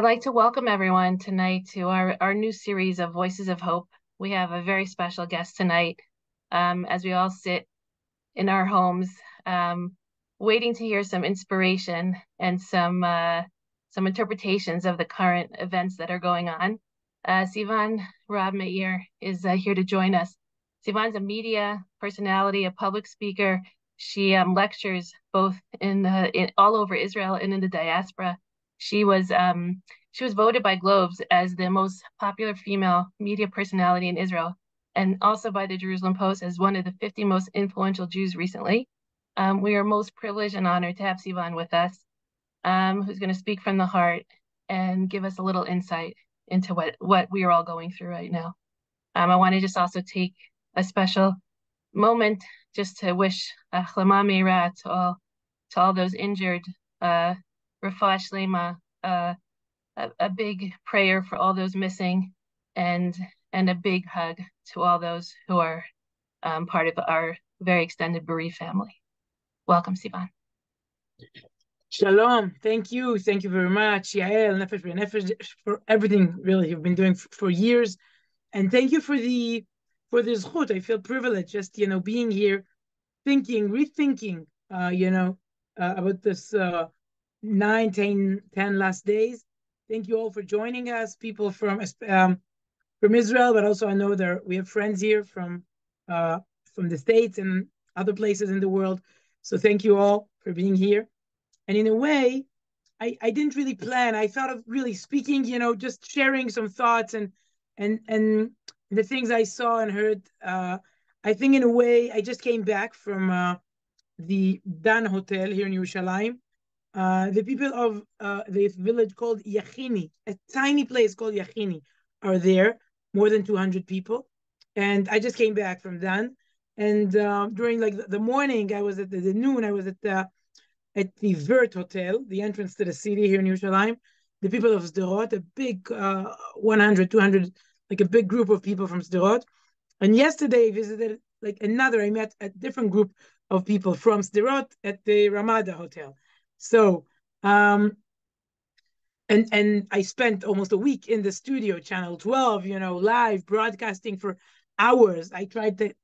I'd like to welcome everyone tonight to our new series of Voices of Hope. We have a very special guest tonight as we all sit in our homes waiting to hear some inspiration and some interpretations of the current events that are going on. Sivan Rahav Meir is here to join us. Sivan's a media personality, a public speaker. She lectures both in all over Israel and in the diaspora. She was voted by Globes as the most popular female media personality in Israel, and also by the Jerusalem Post as one of the 50 most influential Jews recently. We are most privileged and honored to have Sivan with us, who's going to speak from the heart and give us a little insight into what we are all going through right now. I want to just also take a special moment just to wish Achlama Meira to all those injured, Refuah Shlema, a big prayer for all those missing, and a big hug to all those who are part of our very extended bereaved family. Welcome, Sivan. Shalom. Thank you very much, Yael, Nefesh B'Nefesh, for everything really you've been doing for years, and thank you for the zchut. I feel privileged just being here, rethinking, about this 9, 10 last days. Thank you all for joining us, people from Israel, but also I know we have friends here from the States and other places in the world. So thank you all for being here. And in a way, I didn't really plan. I thought of really speaking, just sharing some thoughts and the things I saw and heard. I think in a way, I just came back from the Dan Hotel here in Yerushalayim. The people of the village called Yachini, a tiny place called Yachini, are there, more than 200 people. And I just came back from Dan. And during the morning, I was at the noon, I was at the Vert Hotel, the entrance to the city here in Yerushalayim. The people of Sderot, a big 100, 200, like a big group of people from Sderot. And yesterday I visited I met a different group of people from Sderot at the Ramada Hotel. So, and I spent almost a week in the studio, Channel 12, live broadcasting for hours. I tried to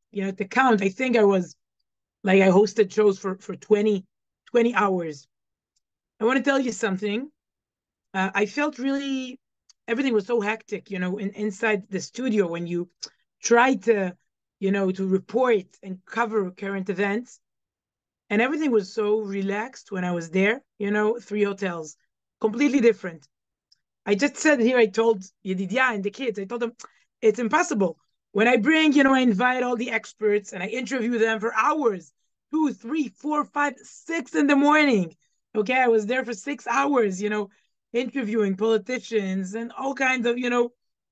count. I think I hosted shows for 20 hours. I want to tell you something. I felt really, everything was so hectic, inside the studio when you try to, to report and cover current events. And everything was so relaxed when I was there, 3 hotels, completely different. I just said here, I told Yedidia and the kids, I told them, it's impossible. When I bring, I invite all the experts and I interview them for hours, 2, 3, 4, 5, 6 in the morning. Okay, I was there for 6 hours, interviewing politicians and all kinds of,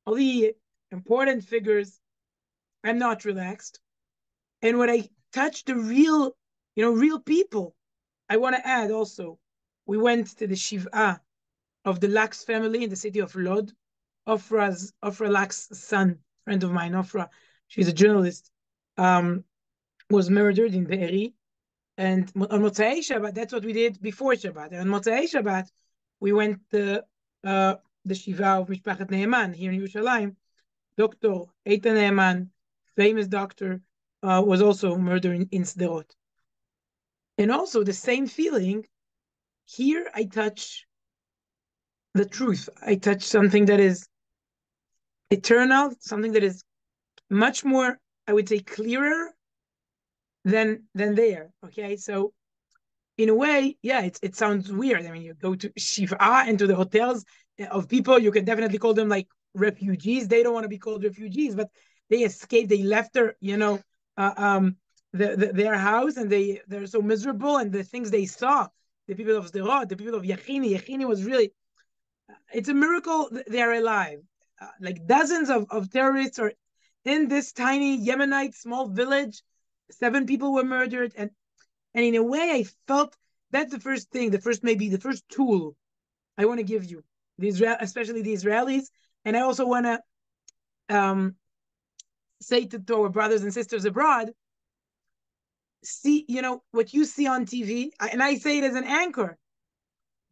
all the important figures. I'm not relaxed. And when I touch the real people, I want to add also, we went to the Shiva of the Laks family in the city of Lod. Ofra Lak's son, friend of mine, Ofra, she's a journalist, was murdered in Be'eri. And on Motzei Shabbat, that's what we did before Shabbat. And on Motzei Shabbat, we went to the Shiva of Mishpachat Ne'eman here in Yerushalayim. Dr. Eitan Ne'eman, famous doctor, was also murdered in Sderot. And also the same feeling, here I touch the truth. I touch something that is eternal, something that is much more, I would say, clearer than there. Okay, so in a way, yeah, it sounds weird. I mean, you go to Shiva and to the hotels of people, you can definitely call them like refugees. They don't want to be called refugees, but they escaped. They left their, their house, and they're so miserable, and the things they saw. The people of Sderot, the people of Yachini. Yachini was really, it's a miracle they are alive. Like dozens of terrorists are in this tiny Yemenite small village. 7 people were murdered, and in a way, I felt that's the first thing, the first tool I want to give you, especially the Israelis, and I also want to say to our brothers and sisters abroad, see, what you see on TV, and I say it as an anchor.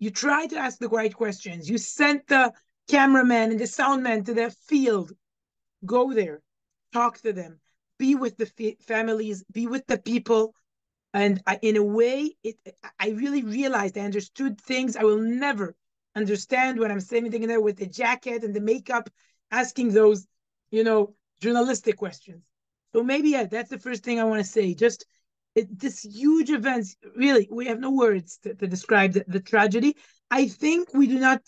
You try to ask the right questions. You sent the cameraman and the soundman to the field. Go there, talk to them, be with the families, be with the people. And in a way, I really realized, I understood things I will never understand when I'm standing there with the jacket and the makeup, asking those, journalistic questions. So maybe, yeah, that's the first thing I want to say. Just this huge events, really, we have no words to describe the tragedy. I think we do not,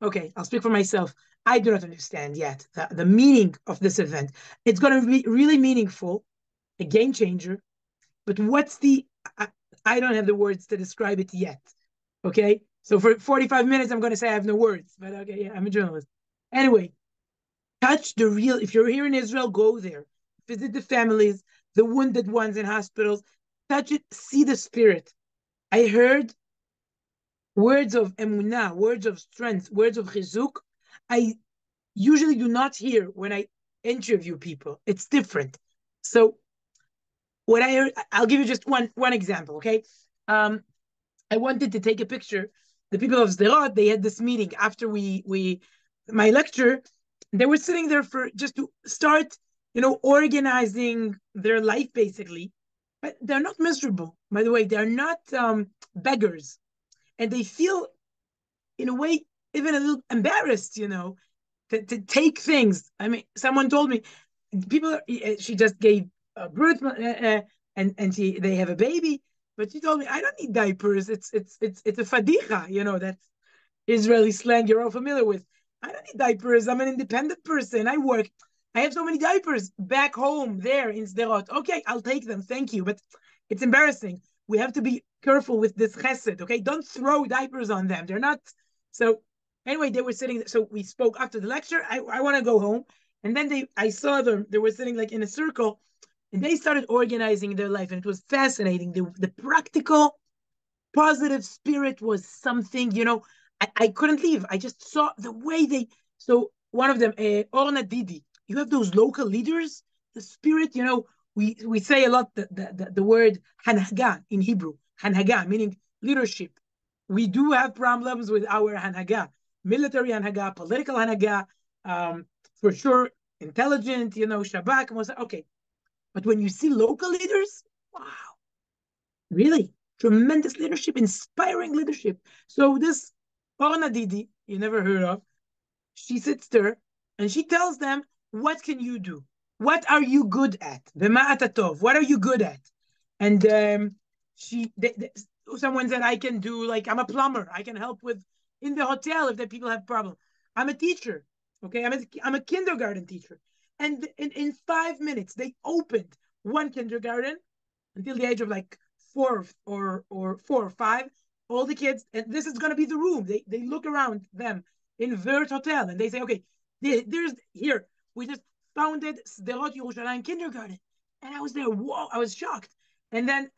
okay, I'll speak for myself. I do not understand yet the meaning of this event. It's going to be really meaningful, a game changer, but I don't have the words to describe it yet. Okay, so for 45 minutes, I'm going to say I have no words, but okay, yeah, I'm a journalist. Anyway, touch the real, if you're here in Israel, go there, visit the families, the wounded ones in hospitals, touch it, see the spirit. I heard words of emunah, words of strength, words of chizuk. I usually do not hear when I interview people. It's different. So what I heard, I'll give you just one example, okay? I wanted to take a picture. The people of Sderot, they had this meeting after my lecture. They were sitting there for just to start, organizing their life basically. But they're not miserable, by the way. They're not beggars, and they feel, in a way, even a little embarrassed, to take things. I mean, someone told me, she just gave birth, and they have a baby, but she told me, I don't need diapers. It's a fadicha, that's Israeli slang you're all familiar with. I don't need diapers. I'm an independent person. I work. I have so many diapers back home there in Sderot. Okay, I'll take them. Thank you. But it's embarrassing. We have to be careful with this chesed, okay? Don't throw diapers on them. They're not. So anyway, they were sitting. So we spoke after the lecture. I want to go home. And then I saw them. They were sitting like in a circle, and they started organizing their life. And it was fascinating. The practical, positive spirit was something, I couldn't leave. I just saw the way so one of them, Orna Didi, you have those local leaders, the spirit, we say a lot the word hanhaga in Hebrew, hanhaga, meaning leadership. We do have problems with our hanhaga, military hanhaga, political hanhaga, for sure, intelligent, Shabak, okay. But when you see local leaders, wow, really, tremendous leadership, inspiring leadership. So this Orna Didi, you never heard of, she sits there and she tells them, what can you do? What are you good at? What are you good at? And someone said, I can do, like, I'm a plumber. I can help with in the hotel if the people have problems. I'm a teacher. Okay, I'm a kindergarten teacher. And in 5 minutes, they opened one kindergarten until the age of like 4 or 5. All the kids, and this is going to be the room. They look around them in Vert Hotel and they say, okay, there's here. We just founded Sderot Yerushalayim Kindergarten. And I was there. Whoa, I was shocked. And then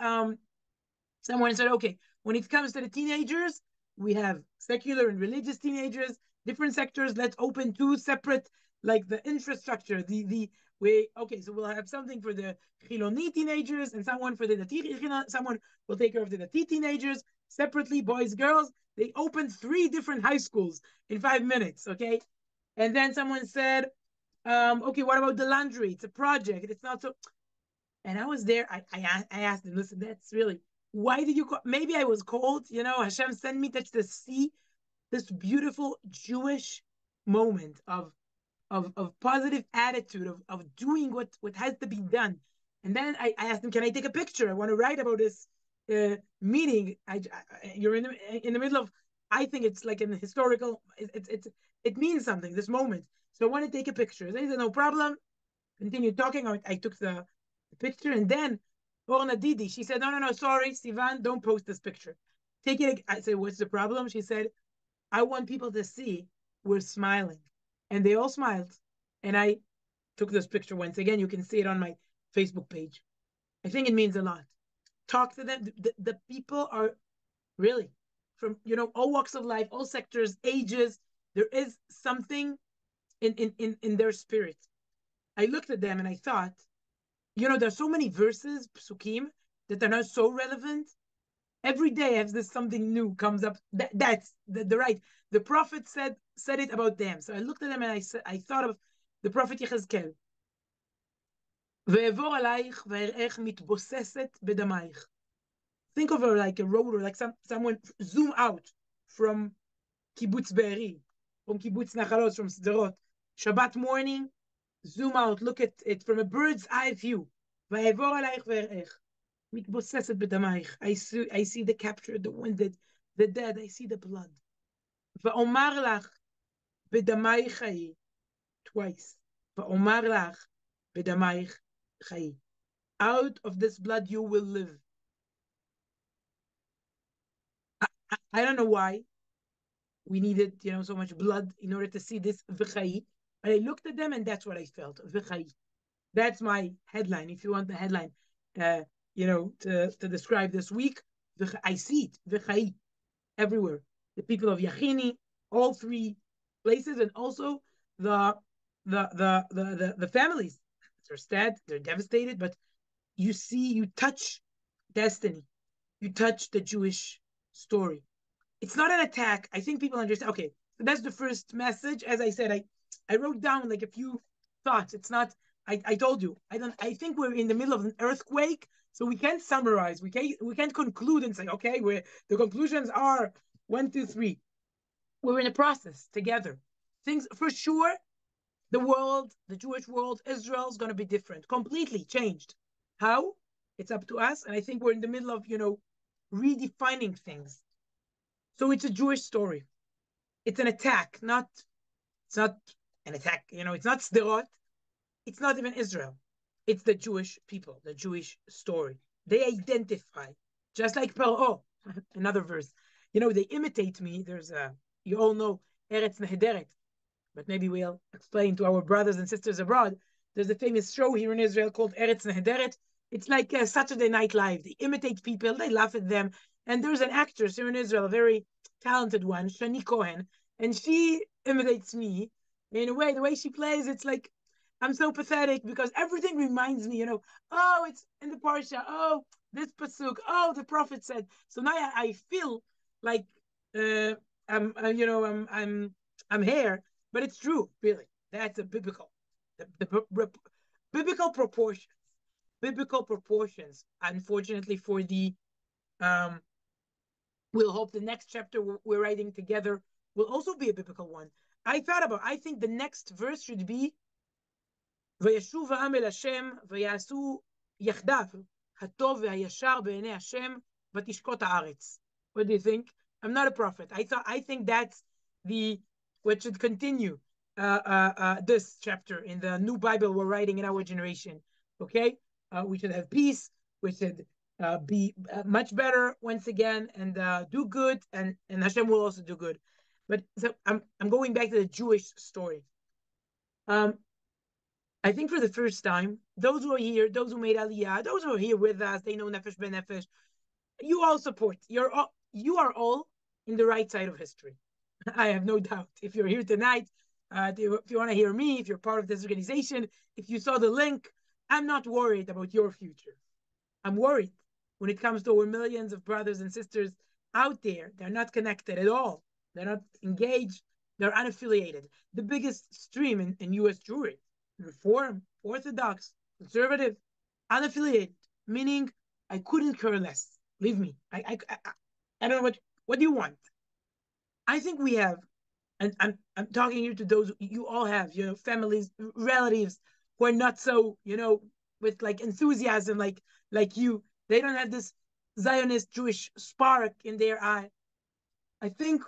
someone said, okay, when it comes to the teenagers, we have secular and religious teenagers, different sectors. Let's open 2 separate, like the infrastructure, okay, so we'll have something for the Chiloni teenagers and someone for the Dati, someone will take care of the Dati teenagers separately, boys, girls. They opened 3 different high schools in 5 minutes, okay? And then someone said, okay, what about the laundry? It's a project. It's not so. And I was there. I asked them, listen, that's really, why did you call? Maybe I was cold, Hashem sent me to see this beautiful Jewish moment of positive attitude of doing what has to be done. And then I asked him, can I take a picture? I want to write about this meeting. You're in the middle of, I think it's like an historical, it means something, this moment. So I want to take a picture. They said, no problem. Continue talking. I took the picture, and then Orna Didi, she said, no, sorry, Sivan, don't post this picture. Take it. I said, what's the problem? She said, I want people to see we're smiling. And they all smiled. And I took this picture once again. You can see it on my Facebook page. I think it means a lot. Talk to them. The people are really from, all walks of life, all sectors, ages. There is something in their spirit. I looked at them and I thought, there's so many verses, psukim, that are not so relevant. Every day has this something new comes up. That's the right. The prophet said it about them. So I looked at them and I thought of the prophet Yechezkel. ואעבור עלייך ואראך מתבוססת בדמייך. Think of her like a road, or like someone zoom out from Kibbutz Be'eri, from Kibbutz Nachalot, from Sderot. Shabbat morning, zoom out, look at it from a bird's eye view. ואעבור עלייך ואראך. מתבוססת בדמייך. I see the captured, the wounded, the dead, I see the blood. ואומר לך בדמייך חיי. Twice. ואומר לך בדמייך חיי. Out of this blood you will live. I don't know why we needed, so much blood in order to see this v'chai. But I looked at them and that's what I felt. V'chai. That's my headline. If you want the headline, to describe this week, I see it. V'chai everywhere. The people of Yachini, all three places, and also the families. They're sad, they're devastated, but you touch destiny. You touch the Jewish story. It's not an attack. I think people understand. Okay, so that's the first message. As I said, I wrote down like a few thoughts. It's not. I told you. I think we're in the middle of an earthquake, so we can't summarize. We can't conclude and say, okay, the conclusions are 1, 2, 3. We're in a process together. Things for sure. The world, the Jewish world, Israel is going to be different, completely changed. How? It's up to us. And I think we're in the middle of, redefining things. So it's a Jewish story. It's an attack, it's not an attack, it's not Sderot. It's not even Israel. It's the Jewish people, the Jewish story. They identify, just like Paro, another verse. They imitate me. You all know Eretz Nehederet, but maybe we'll explain to our brothers and sisters abroad. There's a famous show here in Israel called Eretz Nehederet. It's like a Saturday Night Live. They imitate people, they laugh at them. And there's an actress here in Israel, a very talented one, Shani Cohen, and she imitates me in a way. The way she plays, it's like, I'm so pathetic because everything reminds me, oh, it's in the Parsha, oh, this pasuk, oh, the prophet said. So now I feel like I'm here, but it's true, really. That's a biblical proportions. Biblical proportions. Unfortunately, for the we'll hope the next chapter we're writing together will also be a biblical one. I think the next verse should be וישוב העם אל השם ויעשו יחדיו הטוב והישר בעיני השם ותשקוט הארץ. What do you think? I'm not a prophet. I think that's what should continue this chapter in the new Bible we're writing in our generation. Okay? We should have peace. We should be much better once again and do good, and Hashem will also do good. But so I'm going back to the Jewish story. I think for the first time, those who are here, those who made Aliyah, those who are here with us, they know Nefesh Ben Nefesh. You all support. You are all in the right side of history. I have no doubt. If you're here tonight, if you want to hear me, if you're part of this organization, if you saw the link, I'm not worried about your future. I'm worried when it comes to our millions of brothers and sisters out there. They're not connected at all. They're not engaged. They're unaffiliated. The biggest stream in U.S. Jewry, Reform, Orthodox, Conservative, unaffiliated, meaning I couldn't care less. Leave me. I don't know what do you want? I think we have, and I'm talking here to those you all have, families, relatives who are not so, with like enthusiasm like you. They don't have this Zionist Jewish spark in their eye. I think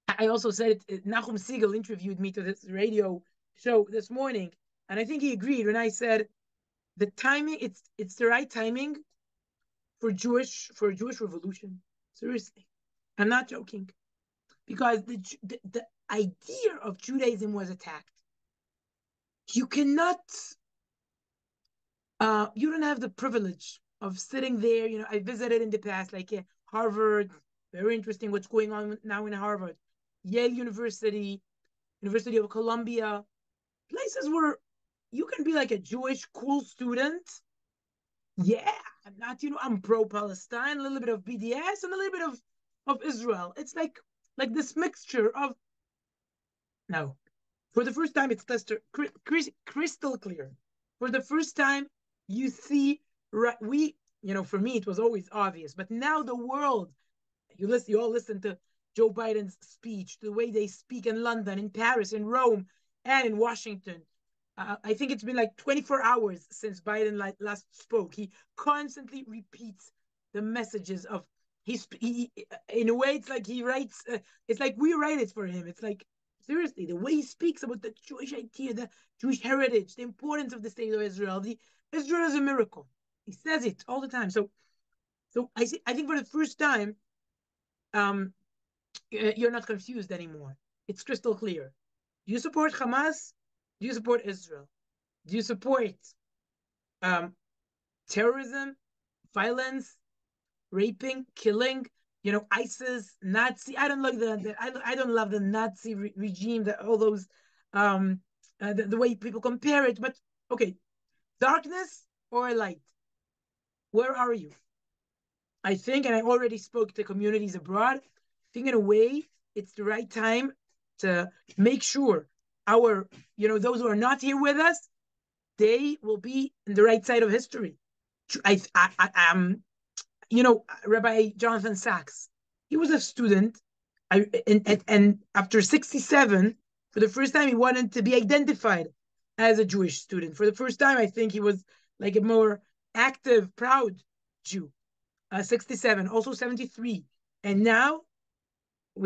I also said it, Nachum Siegel interviewed me to this radio show this morning, and I think he agreed when I said the timing, it's the right timing for a Jewish revolution. Seriously, I'm not joking, because the idea of Judaism was attacked. You cannot, you don't have the privilege of sitting there. I visited in the past, like Harvard, very interesting what's going on now in Harvard, Yale University, University of Columbia, places where you can be like a Jewish cool student. Yeah, I'm not, I'm pro-Palestine, a little bit of BDS and a little bit of Israel. It's like this mixture of, no. For the first time, it's crystal clear. For the first time, you see, for me, it was always obvious, but now the world, you all listen to Joe Biden's speech, the way they speak in London, in Paris, in Rome, and in Washington. I think it's been like 24 hours since Biden last spoke. He constantly repeats the messages of he in a way, it's like he writes. It's like we write it for him. It's like, seriously, the way he speaks about the Jewish idea, the Jewish heritage, the importance of the state of Israel. Israel is a miracle. He says it all the time. So I think for the first time, you're not confused anymore. It's crystal clear. Do you support Hamas? Do you support Israel? Do you support terrorism, violence, raping, killing? ISIS, Nazi. I don't love the Nazi regime. All those the way people compare it. But okay, darkness or light? Where are you? I think, and I already spoke to communities abroad, I think in a way it's the right time to make sure those who are not here with us, they will be in the right side of history. Rabbi Jonathan Sachs, he was a student, and after 1967, for the first time, he wanted to be identified as a Jewish student. For the first time, I think he was like a more active, proud Jew. 1967, also 1973, and now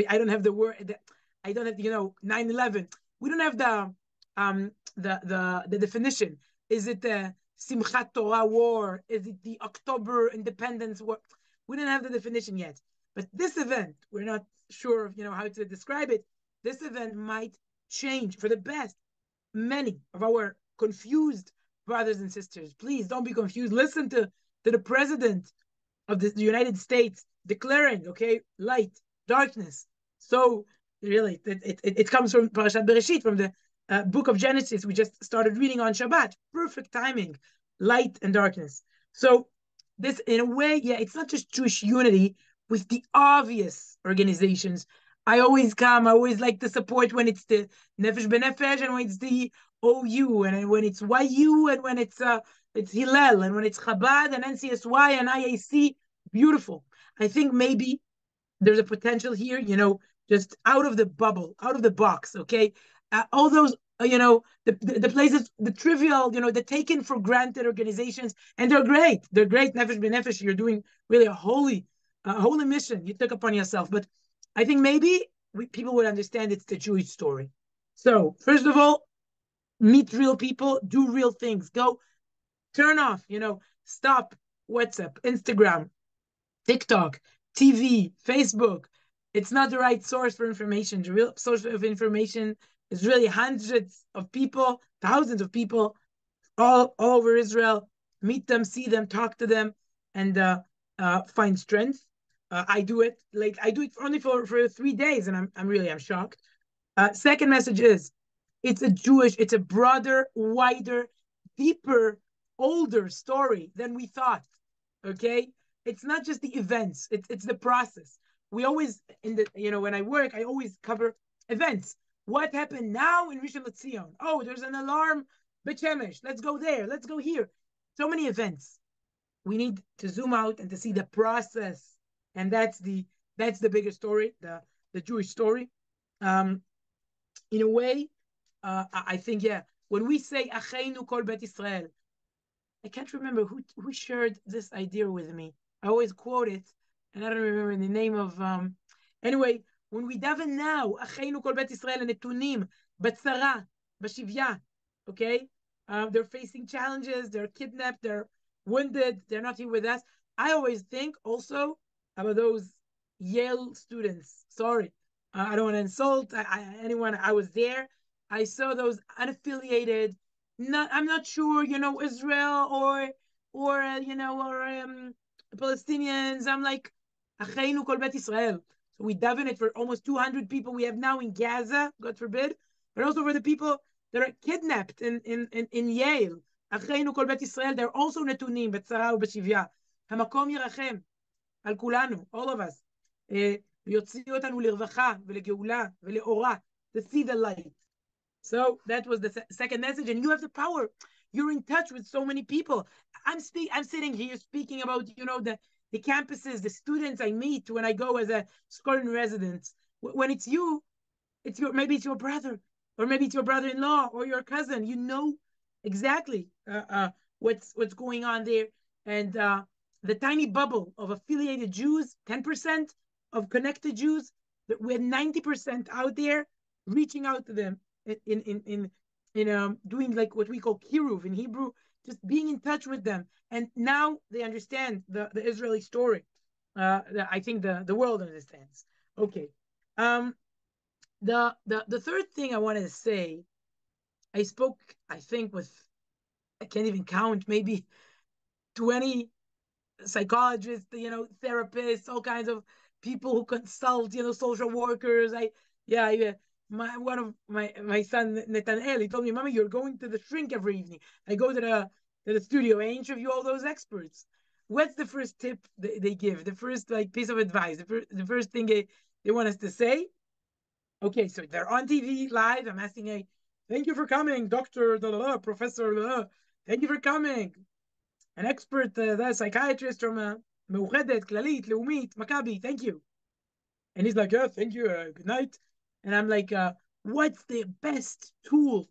I don't have the word. I don't have 9/11. We don't have the definition. Is it the Simchat Torah war? Is it the October Independence war? We don't have the definition yet. But this event, we're not sure of how to describe it. This event might change for the best many of our confused brothers and sisters. Please don't be confused. Listen to the president of the United States declaring, okay, light, darkness. So really, it comes from Parashat Bereshit, from the book of Genesis. We just started reading on Shabbat. Perfect timing, light and darkness. So this, in a way, yeah, it's not just Jewish unity with the obvious organizations. I always like to support when it's the Nefesh B'Nefesh and when it's the OU and when it's YU and when it's Hillel and when it's Chabad and NCSY and IAC. Beautiful. I think maybe there's a potential here, just out of the bubble, out of the box, okay? All those, the places, the trivial, the taken for granted organizations, and they're great. They're great. Nefesh B'Nefesh, you're doing really a holy mission you took upon yourself. But I think maybe people would understand it's the Jewish story. So first of all, meet real people, do real things. Go turn off, stop WhatsApp, Instagram, TikTok, TV, Facebook. It's not the right source for information. The real source of information is really hundreds of people, thousands of people all over Israel. Meet them, see them, talk to them, and find strength. I do it only for 3 days, and I'm shocked. Second message is, it's a broader, wider, deeper, older story than we thought. Okay, it's not just the events; it's the process. We always when I work, I always cover events. What happened now in Rishon LeZion? Oh, there's an alarm, Bet Shemesh. Let's go there. Let's go here. So many events. We need to zoom out and to see the process, and that's the bigger story, the Jewish story. In a way, I think, yeah, when we say Acheinu Kol Bet Israel, I can't remember who shared this idea with me. I always quote it, and I don't remember the name of. Anyway, when we daven now, Acheinu Kol Bet Israel Netunim Batzara Bashivya, okay, they're facing challenges. They're kidnapped. They're wounded. They're not here with us. I always think also about those Yale students. Sorry, I don't want to insult anyone. I was there. I saw those unaffiliated. I'm not sure, Israel or Palestinians. I'm like, Acheinu Kol Bet Israel. So we daven it for almost 200 people we have now in Gaza, God forbid, but also for the people that are kidnapped in Yale. Acheinu Kol Bet Israel. They're also netunim, betzara u'beshivya. המקום ירחם על כולנו, all of us. ויוציא אותנו לרווחה ולגאולה ולאורה, to see the light. So that was the second message, and you have the power. You're in touch with so many people. I'm sitting here speaking about, the campuses, the students I meet when I go as a scholar in residence. When it's you, maybe it's your brother, or maybe it's your brother-in-law or your cousin. You know exactly what's going on there, and the tiny bubble of affiliated Jews, 10% of connected Jews, we're 90% out there reaching out to them in doing like what we call kiruv in Hebrew, just being in touch with them, and now they understand the Israeli story. I think the world understands. Okay. The third thing I wanted to say, I spoke, I think, with, I can't even count, maybe 20 psychologists, therapists, all kinds of people who consult, social workers. One of my son Nathaniel, he told me, "Mommy, you're going to the shrink every evening." I go to the studio, I interview all those experts. What's the first tip they give? The first piece of advice, the first thing they want us to say? Okay, so they're on TV live. I'm asking, "Hey, thank you for coming, Doctor, Professor. Thank you for coming. An expert, psychiatrist from Meuchedet, Klalit, Leumit, Maccabi. Thank you." And he's like, "Yeah, thank you. Good night." And I'm like, "What's the best tool?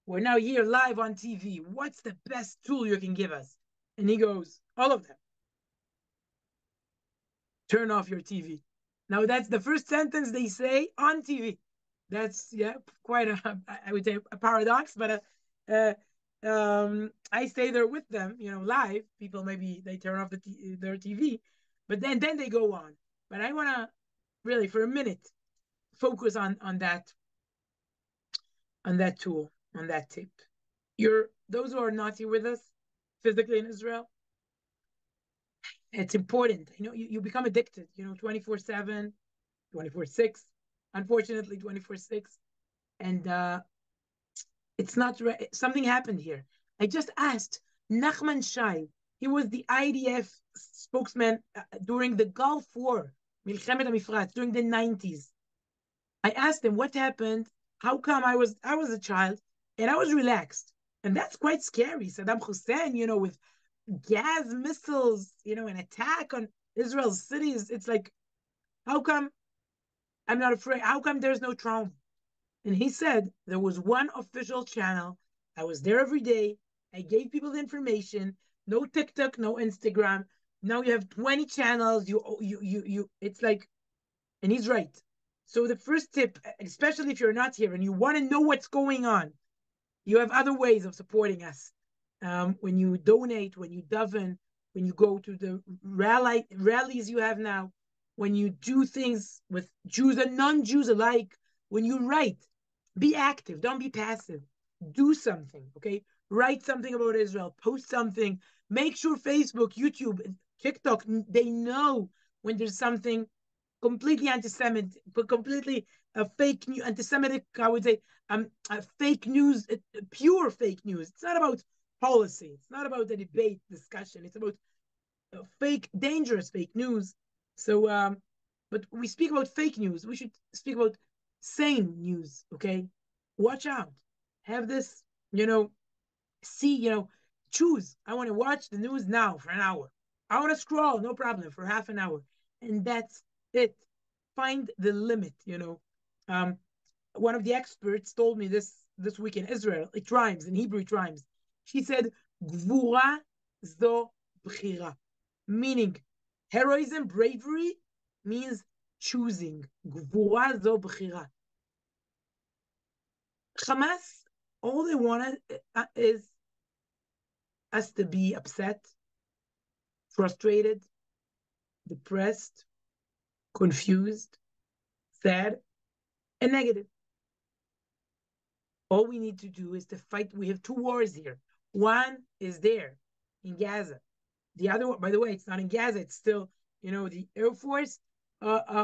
We're now here live on TV. What's the best tool you can give us?" And he goes, "All of them. Turn off your TV." Now that's the first sentence they say on TV. That's quite I would say a paradox, but I stay there with them, live. People maybe they turn off their TV, but then they go on. But I want to really for a minute focus on that tool, on that tip. Those who are not here with us physically in Israel, it's important. You become addicted, 24/7, 24/6, unfortunately 24/6. And it's not something happened here. I just asked Nachman Shai. He was the IDF spokesman during the Gulf War, Milchemet HaMifratz, during the 90s. I asked him what happened. How come I was a child and I was relaxed? And that's quite scary. Saddam Hussein, with gas missiles, an attack on Israel's cities. It's like, how come I'm not afraid? How come there's no trauma? And he said there was one official channel. I was there every day. I gave people the information. No TikTok, no Instagram. Now you have 20 channels. It's like, and he's right. So the first tip, especially if you're not here and you want to know what's going on, you have other ways of supporting us. When you donate, when you daven, when you go to the rallies you have now, when you do things with Jews and non-Jews alike, when you write, be active, don't be passive. Do something, okay? Write something about Israel, post something. Make sure Facebook, YouTube, TikTok, they know when there's something completely anti-Semitic, completely fake news, anti-Semitic, I would say, fake news, pure fake news. It's not about policy. It's not about the debate, discussion. It's about fake, dangerous fake news. So, but we speak about fake news. We should speak about sane news, okay? Watch out. Have this, see, choose. I want to watch the news now for an hour. I want to scroll, no problem, for half an hour. And that's it. Find the limit, one of the experts told me this week in Israel. It rhymes, in Hebrew it rhymes. She said, Gvura zo bchira. Meaning, heroism, bravery means choosing. Gvura zo bchira. Hamas, all they want is us to be upset, frustrated, depressed, confused, sad, and negative. All we need to do is to fight. We have two wars here. One is there in Gaza. The other one, by the way, it's not in Gaza. It's still, the Air Force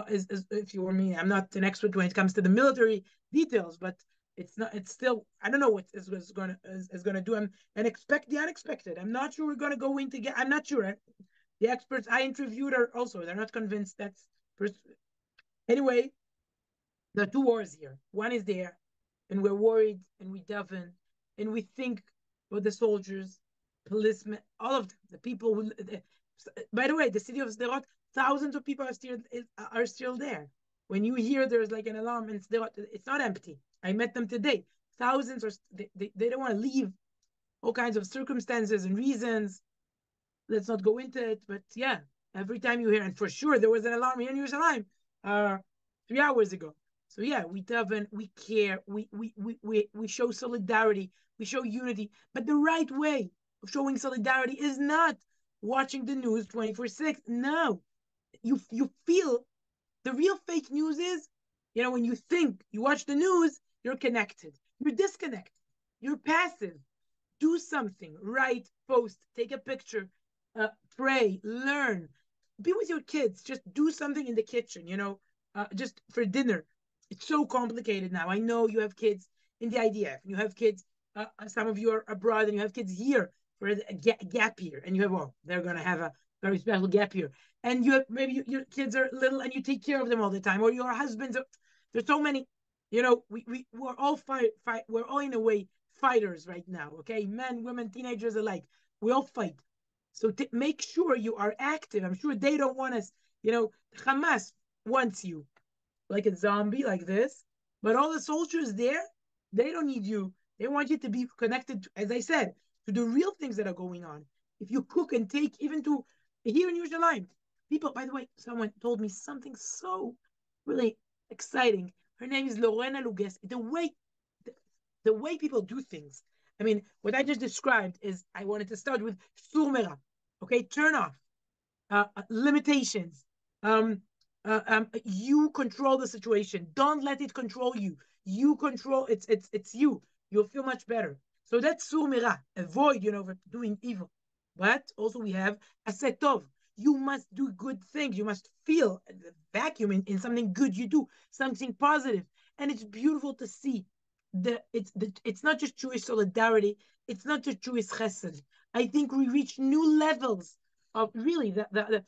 is if you were me, I'm not an expert when it comes to the military details, but it's not. It's still. I don't know what is going to do. And expect the unexpected. I'm not sure we're going to go into. I'm not sure. The experts I interviewed are also, they're not convinced that's... Anyway, there are two wars here. One is there, and we're worried, and we daven, and we think about the soldiers, policemen, all of them, the people who... By the way, the city of Sderot, thousands of people are still there. When you hear there's like an alarm in Sderot, it's not empty. I met them today. Thousands are... They don't want to leave. All kinds of circumstances and reasons. Let's not go into it, but yeah, every time you hear, and for sure there was an alarm here in Yerushalayim 3 hours ago. So yeah, we daven, we care, we show solidarity, we show unity. But the right way of showing solidarity is not watching the news 24/6. No, you feel the real fake news is, when you think you watch the news, you're connected. You're disconnected. You're passive. Do something. Write, post, take a picture, pray, learn, be with your kids. Just do something in the kitchen, just for dinner. It's so complicated now. I know you have kids in the IDF, and you have kids, some of you are abroad, and you have kids here for a gap year, and you have, they're going to have a very special gap year. And you have, maybe your kids are little and you take care of them all the time, or your husbands there's so many, we're all we're all in a way fighters right now, okay? Men, women, teenagers alike. We all fight. So make sure you are active. I'm sure they don't want us, Hamas wants you like a zombie like this, but all the soldiers there, they don't need you. They want you to be connected, as I said, to the real things that are going on. If you cook and take, even to here in Yerushalayim, people, by the way, someone told me something so really exciting. Her name is Lorena Luges. The way people do things. I mean, what I just described is, I wanted to start with surmera. Okay, turn off, limitations. You control the situation. Don't let it control you. You control it's you. You'll feel much better. So that's surmera. Avoid, doing evil. But also we have asetov. You must do good things. You must feel the vacuum in something good you do, something positive. And it's beautiful to see. It's not just Jewish solidarity. It's not just Jewish chesed. I think we reach new levels of really the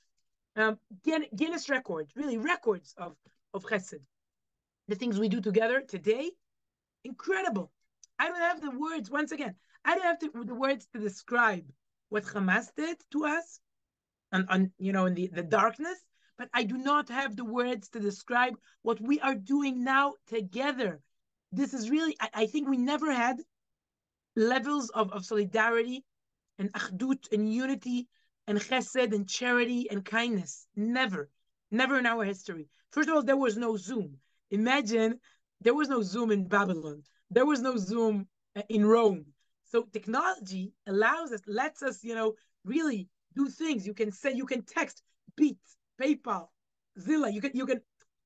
Guinness records, really records of chesed. The things we do together today, incredible. I don't have the words, once again, I don't have the words to describe what Hamas did to us in the darkness, but I do not have the words to describe what we are doing now together. This is really, I think we never had levels of solidarity and achdut and unity and chesed and charity and kindness. Never in our history. First of all, there was no Zoom. Imagine, there was no Zoom in Babylon. There was no Zoom in Rome. So technology lets us, really do things. You can text, Beat, PayPal, Zilla. You can,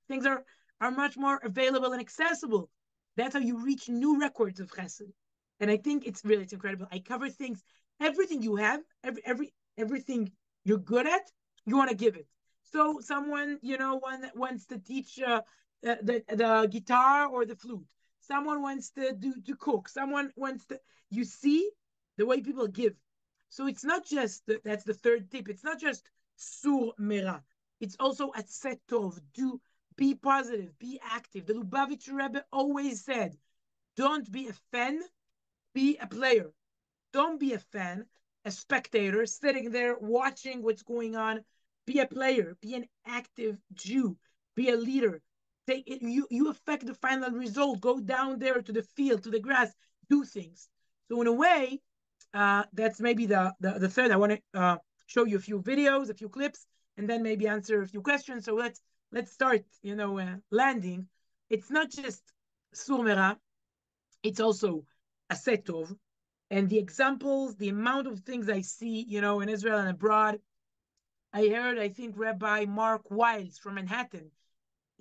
things are much more available and accessible. That's how you reach new records of chesed. And I think it's incredible. I cover things, everything you have, everything you're good at, you want to give it. So someone, wants to teach the guitar or the flute. Someone wants to cook. Someone wants to, you see the way people give. So it's not just, that's the third tip. It's not just sur mera. It's also at setov. Be positive, be active. The Lubavitcher Rebbe always said, don't be a fan, be a player. Don't be a fan, a spectator, sitting there watching what's going on. Be a player, be an active Jew, be a leader. Take it, you affect the final result. Go down there to the field, to the grass, do things. So in a way, that's maybe the third. I want to show you a few videos, a few clips, and then maybe answer a few questions. So let's start, landing. It's not just surmera, it's also a setov. And the examples, the amount of things I see, in Israel and abroad. I heard, I think, Rabbi Mark Wiles from Manhattan.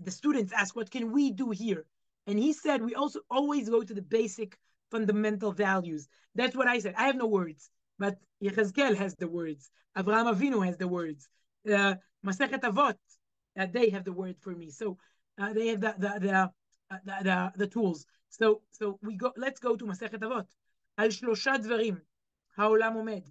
The students asked, what can we do here? And he said, we also always go to the basic fundamental values. That's what I said. I have no words, but Yechezkel has the words. Avraham Avinu has the words. Masechet Avot, they have the word for me. So they have the tools. So let's go to Masechet Avot. Al shlosha dvarim, ha'olam omed.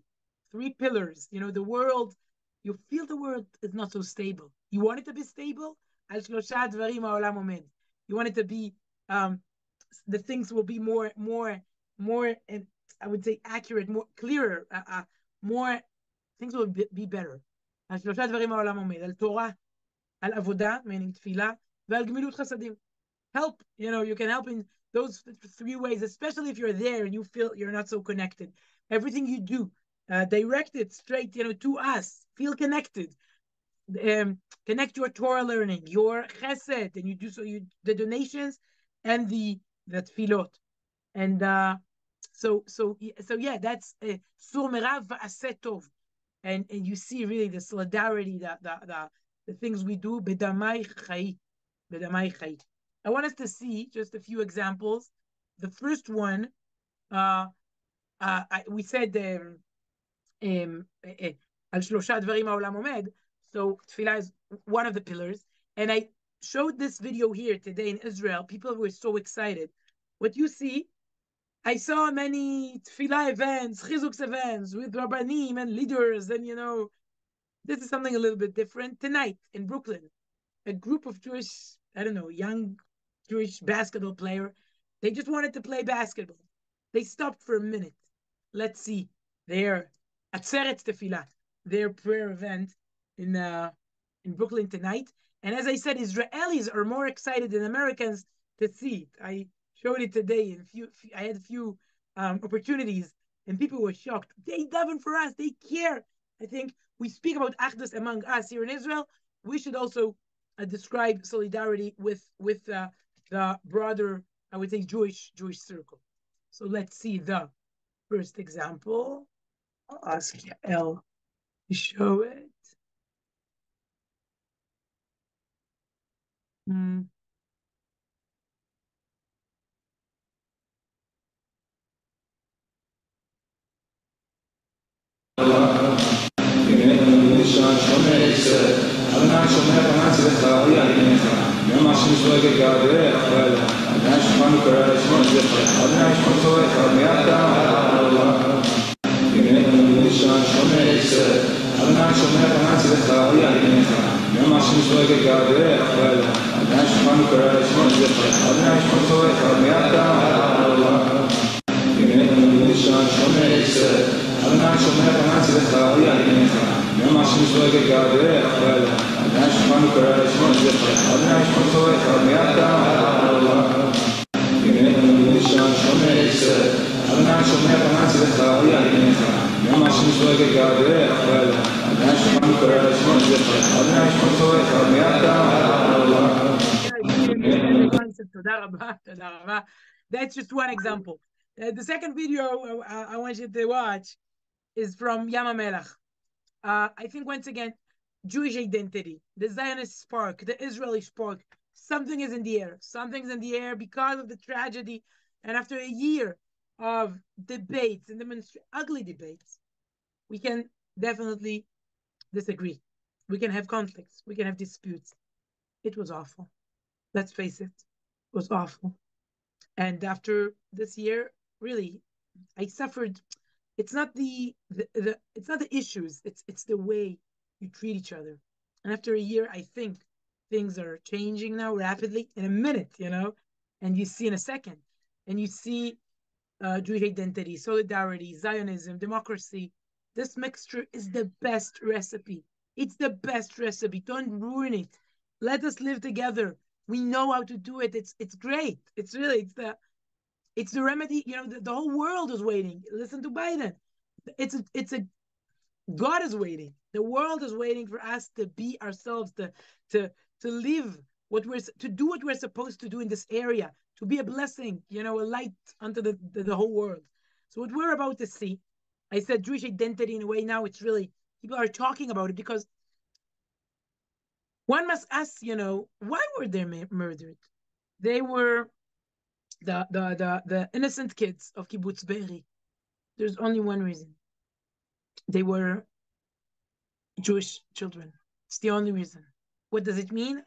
3 pillars. The world you feel the world is not so stable. You want it to be stable? על שלושה דברים העולם עומד. You want it to be, the things will be more, and I would say accurate, more clearer, more, things will be better. על שלושה דברים העולם עומד, על תורה, על עבודה, meaning תפילה, ועל גמילות חסדים. Help, you can help in those three ways, especially if you're there and you feel you're not so connected. Everything you do, direct it straight, to us. Feel connected. Connect your Torah learning, your chesed, and you do so. The donations and the tefillot, and so yeah, that's sur merav va'aseh tov, and you see really the solidarity, the things we do. Bedamai chai, bedamai chai. I want us to see just a few examples. The first one, we said על שלושה דברים העולם עומד. So tefillah is one of the pillars. And I showed this video here today in Israel. People were so excited. What you see, I saw many tefillah events, chizuk events with rabbanim and leaders. And, this is something a little bit different. Tonight in Brooklyn, a group of Jewish, young Jewish basketball player, they just wanted to play basketball. They stopped for a minute. Let's see their Atzeret Tefillah, their prayer event in Brooklyn tonight. And as I said, Israelis are more excited than Americans to see it. I showed it today. I had a few opportunities, and people were shocked. They daven for us. They care. I think we speak about achdus among us here in Israel. We should also describe solidarity with the broader, I would say, Jewish circle. So let's see the first example. I'll ask Yael to show it. That's just one example. The second video I want you to watch is from Yam HaMelech. I think once again, Jewish identity, the Zionist spark, the Israeli spark, something is in the air. Something's in the air because of the tragedy. And after a year of debates and ugly debates, we can definitely disagree. We can have conflicts. We can have disputes. It was awful. Let's face it. It was awful. And after this year, really, I suffered. It's not it's not the issues. It's the way you treat each other. And after a year, I think things are changing now rapidly in a minute, and you see in a second, and you see Jewish identity, solidarity, Zionism, democracy. This mixture is the best recipe. It's the best recipe. Don't ruin it. Let us live together. We know how to do it. It's great. It's the remedy. The whole world is waiting. Listen to Biden. God is waiting. The world is waiting for us to be ourselves, to live to do what we're supposed to do in this area, to be a blessing, a light unto the whole world. So what we're about to see, I said Jewish identity in a way now, it's really, people are talking about it because one must ask, why were they murdered? They were the innocent kids of Kibbutz Be'eri. There's only one reason. They were Jewish children. It's the only reason. What does it mean?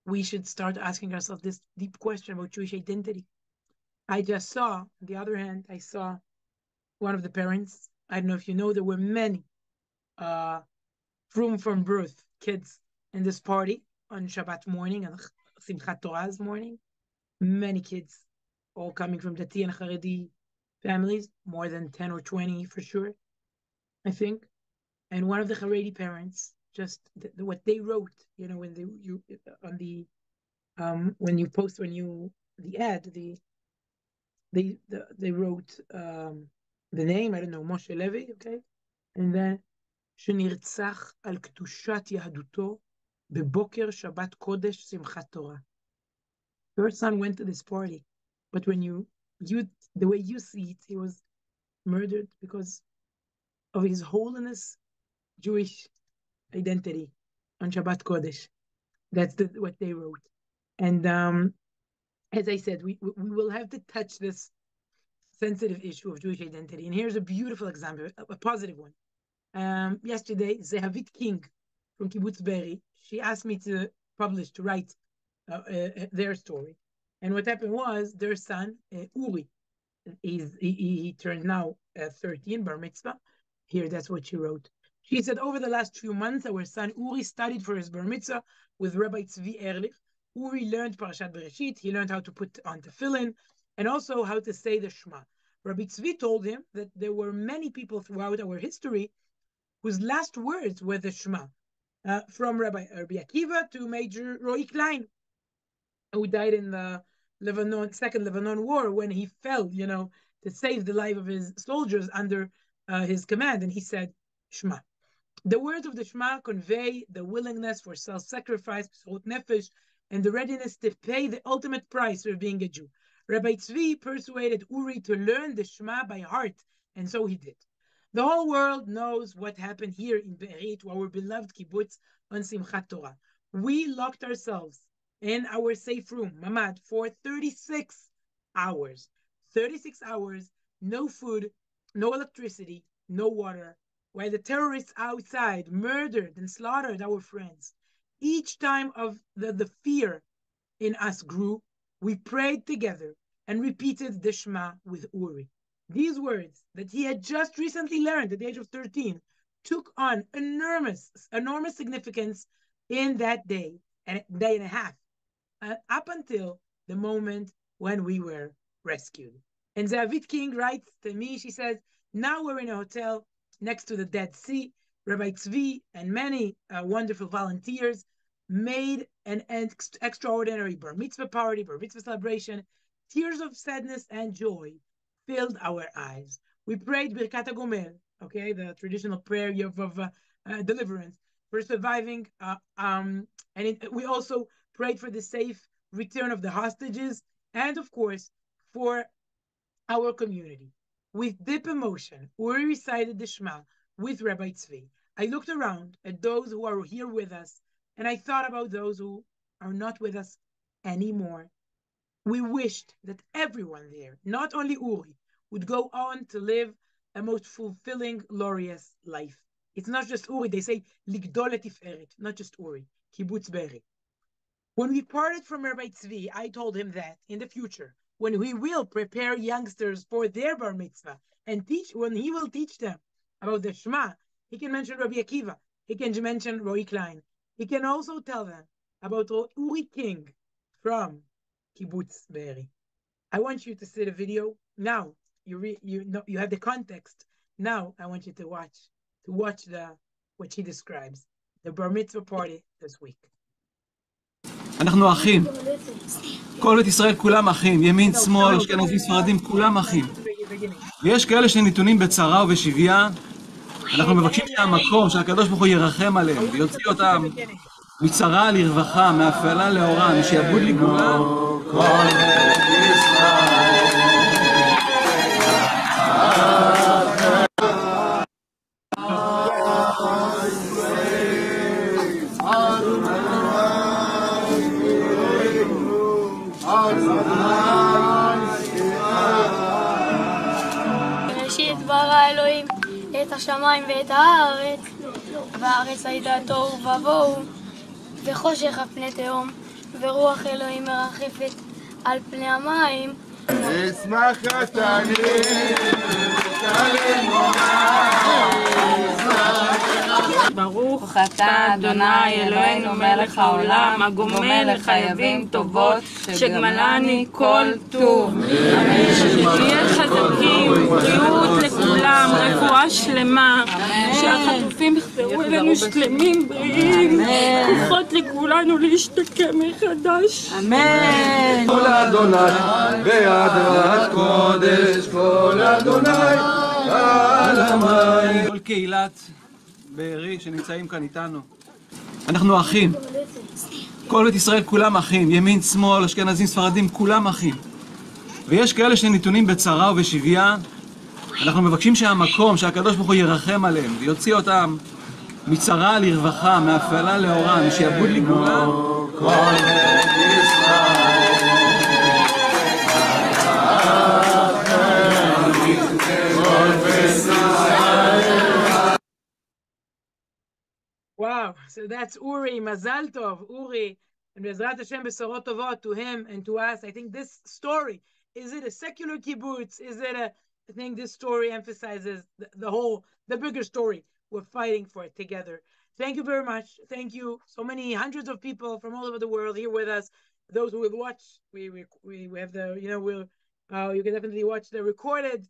We should start asking ourselves this deep question about Jewish identity. I just saw, on the other hand, I saw one of the parents. I don't know if you know, there were many from birth kids in this party on Shabbat morning and Simchat Torah's morning. Many kids, all coming from Dati and Haredi families, more than 10 or 20 for sure, I think. And one of the Haredi parents, just what they wrote, you know, when the ad, they wrote the name, I don't know, Moshe Levi, okay? And then, שנרצח על קדושת יהדותו בבוקר שבת קודש שמחת תורה. Your son went to this party, but when the way you see it, he was murdered because of his holiness, Jewish identity on Shabbat Kodesh. That's what they wrote. And as I said, we will have to touch this sensitive issue of Jewish identity. And here's a beautiful example, a positive one. Yesterday, Zehavit King from Kibbutz Be'eri, she asked me to write their story. And what happened was their son, Uri, he turned now 13, bar mitzvah. Here, that's what she wrote. She said, over the last few months, our son Uri studied for his bar mitzvah with Rabbi Tzvi Ehrlich. Uri learned Parashat Bereshit. He learned how to put on tefillin and also how to say the Shema. Rabbi Tzvi told him that there were many people throughout our history whose last words were the Shema, from Rabbi Akiva to Major Roy Klein, who died in the Second Lebanon War when he fell, you know, to save the life of his soldiers under his command. And he said, Shema. The words of the Shema convey the willingness for self-sacrifice, mesirut nefesh, and the readiness to pay the ultimate price for being a Jew. Rabbi Tzvi persuaded Uri to learn the Shema by heart, and so he did. The whole world knows what happened here in Be'eri to our beloved kibbutz on Simchat Torah. We locked ourselves in our safe room, Mamad, for 36 hours. 36 hours, no food, no electricity, no water, while the terrorists outside murdered and slaughtered our friends. Each time of the fear in us grew, we prayed together and repeated the Shema with Uri. These words that he had just recently learned at the age of 13 took on enormous significance in that day and a half, up until the moment when we were rescued. And Zehavit King writes to me, she says, now we're in a hotel next to the Dead Sea. Rabbi Tzvi and many wonderful volunteers made an extraordinary bar mitzvah party, bar mitzvah celebration. Tears of sadness and joy filled our eyes. We prayed Birkat HaGomel, okay, the traditional prayer of deliverance for surviving. We also prayed for the safe return of the hostages and, of course, for our community. With deep emotion, Uri recited the Shema with Rabbi Tzvi. I looked around at those who are here with us, and I thought about those who are not with us anymore. We wished that everyone there, not only Uri, would go on to live a most fulfilling, glorious life. It's not just Uri, they say, Ligdol Tiferet, not just Uri, Kibbutz Be'eri. When we parted from Rabbi Tzvi, I told him that in the future, when we will prepare youngsters for their bar mitzvah and when he will teach them about the Shema, he can mention Rabbi Akiva, he can mention Roy Klein. He can also tell them about Uri King from Kibbutz Be'eri. I want you to see the video now. You have the context. Now I want you to watch what she describes, the bar mitzvah party this week. אנחנו אחים. כל בית ישראל כולם אחים, ימין, שמאל, אשכנזים, ספרדים, כולם אחים. ויש כאלה שנתונים בצרה ובשביה. אנחנו מבקשים מהמקום שהקדוש ברוך הוא ירחם עליהם ויוציא אותם מצרה לרווחה, מאפלה לאורה, משעבוד לגאולה. כל בית ישראל בראשית ברא אלוהים את השמיים ואת הארץ, והארץ הייתה תוהו ובוהו, וחושך על פני תהום, ורוח אלוהים מרחפת על פני המים. אשמח קטנים, קטנים ברוך אתה אדוני אלוהינו מלך העולם, הגומל לחייבים טובות, שגמלני כל טוב. שיהיה חזקים, בריאות לכולם, רפואה שלמה, שהחטופים יחזרו אלינו שלמים, בריאים, כוחות לכולנו להשתקם מחדש. אמן. כל אדוני באדרת קודש, כל אדוני על המים. כל קהילת בארי שנמצאים כאן איתנו, אנחנו אחים. כל בית ישראל כולם אחים, ימין, שמאל, אשכנזים, ספרדים, כולם אחים. ויש כאלה שנתונים בצרה ובשביה. אנחנו מבקשים שהמקום, שהקדוש ברוך הוא ירחם עליהם ויוציא אותם מצרה לרווחה, מאפלה לאורה, משעבוד לגאולה. כל בית ישראל Wow, so that's Uri, Mazal Tov, Uri, and Bezrat Hashem Besorot Tovot to him and to us. I think this story, is it a secular kibbutz? Is it I think this story emphasizes the bigger story. We're fighting for it together. Thank you very much. Thank you. So many hundreds of people from all over the world here with us. Those who will watch, we have the, you can definitely watch the recorded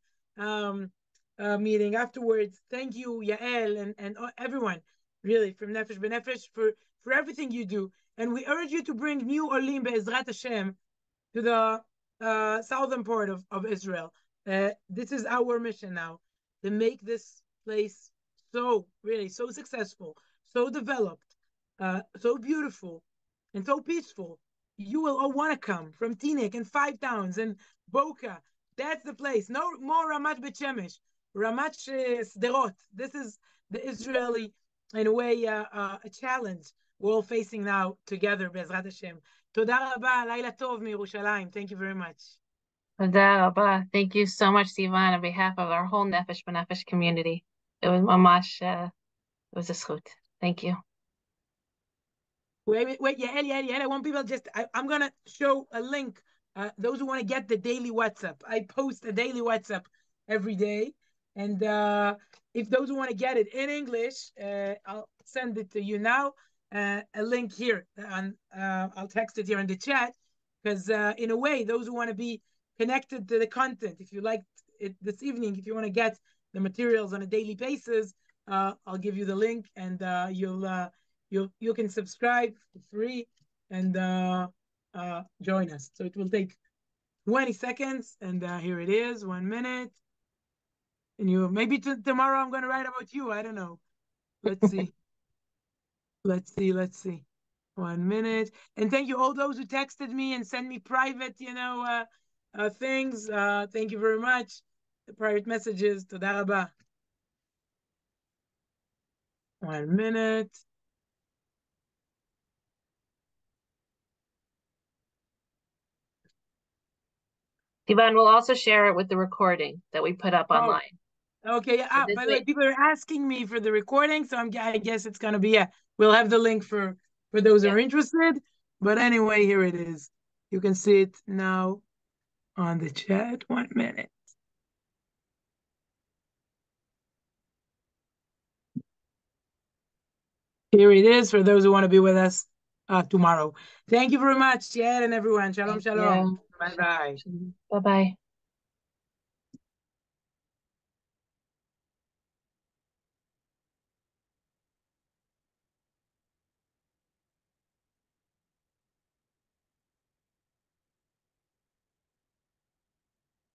meeting afterwards. Thank you, Yael, and everyone. Really, from Nefesh B'Nefesh, for everything you do. And we urge you to bring new Olim Be'ezrat Hashem to the southern part of Israel. This is our mission now, to make this place so successful, so developed, so beautiful, and so peaceful. You will all want to come from Teaneck and 5 towns and Boca. That's the place. No more Ramat Bet Shemesh, Ramat Sderot. This is the Israeli, in a way, a challenge we're all facing now together, Be'ezrat Hashem. Toda Rabba, Laila Tov miYerushalayim. Thank you very much. Toda Rabba. Thank you so much, Sivan, on behalf of our whole Nefesh B'Nefesh community. It was mamash, it was a schut. Thank you. Wait, Yael, I want people I'm going to show a link. Those who want to get the daily WhatsApp. I post a daily WhatsApp every day. And if those who want to get it in English, I'll send it to you now. A link here. I'll text it here in the chat. Because in a way, those who want to be connected to the content, if you like it this evening, if you want to get the materials on a daily basis, I'll give you the link, and you can subscribe for free and join us. So it will take 20 seconds, and here it is, 1 minute. And maybe tomorrow I'm going to write about you. I don't know. Let's see. Let's see. 1 minute. And thank you all those who texted me and sent me private, things. Thank you very much. The private messages. Toda Rabba. 1 minute. Sivan will also share it with the recording that we put up online. Okay. By the way, people are asking me for the recording, so I guess it's going to be, we'll have the link for those who are interested. But anyway, here it is. You can see it now on the chat. 1 minute. Here it is for those who want to be with us tomorrow. Thank you very much, Yael and everyone. Shalom, shalom. Bye-bye. Bye-bye.